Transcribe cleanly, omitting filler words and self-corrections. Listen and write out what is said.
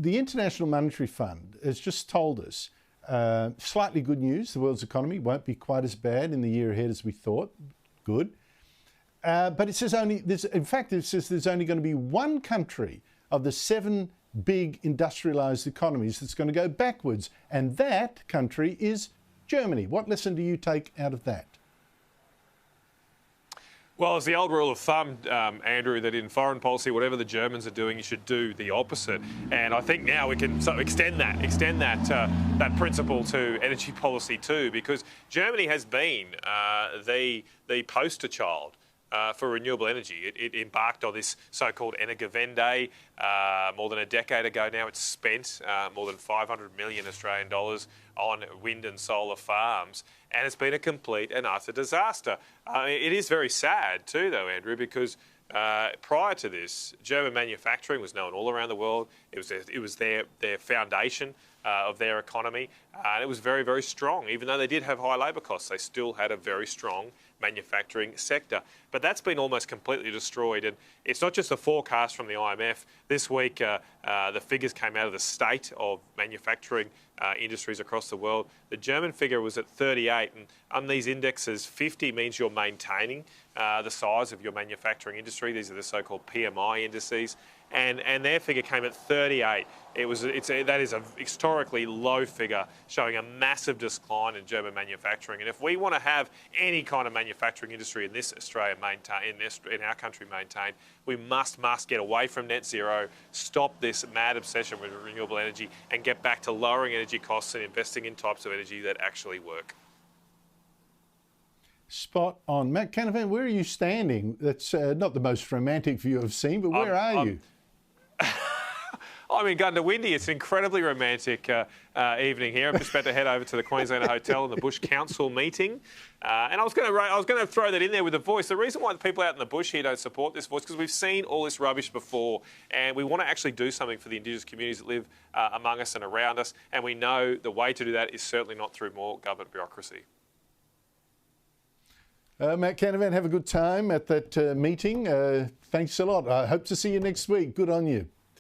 the International Monetary Fund has just told us slightly good news. The world's economy won't be quite as bad in the year ahead as we thought. Good. But it says it says there's only going to be one country of the 7 big industrialised economies that's going to go backwards, and that country is Germany. What lesson do you take out of that? Well, it's the old rule of thumb, Andrew, that in foreign policy, whatever the Germans are doing, you should do the opposite. And I think now we can sort of extend that principle to energy policy too, because Germany has been the poster child for renewable energy. It embarked on this so-called Energiewende more than a decade ago now. It's spent more than 500 million Australian dollars on wind and solar farms, and it's been a complete and utter disaster. It is very sad too, though, Andrew, because prior to this, German manufacturing was known all around the world. It was their foundation of their economy, and it was very, very strong. Even though they did have high labour costs, they still had a very strong manufacturing sector. But that's been almost completely destroyed. And it's not just a forecast from the IMF. This week, the figures came out of the state of manufacturing industries across the world. The German figure was at 38, and on these indexes, 50 means you're maintaining the size of your manufacturing industry. These are the so-called PMI indices. And their figure came at 38. That is a historically low figure, showing a massive decline in German manufacturing. And if we want to have any kind of manufacturing industry in this Australia in our country maintained, we must get away from net zero, stop this mad obsession with renewable energy, and get back to lowering energy costs and investing in types of energy that actually work. Spot on. Matt Canavan, where are you standing? That's not the most romantic view I've seen, but where are you? I'm in Goondiwindi. It's an incredibly romantic evening here. I'm just about to head over to the Queenslander Hotel and the Bush Council meeting. And I was going to throw that in there with the voice. The reason why the people out in the bush here don't support this voice is because we've seen all this rubbish before, and we want to actually do something for the Indigenous communities that live among us and around us. And we know the way to do that is certainly not through more government bureaucracy. Matt Canavan, have a good time at that meeting. Thanks a lot. I hope to see you next week. Good on you.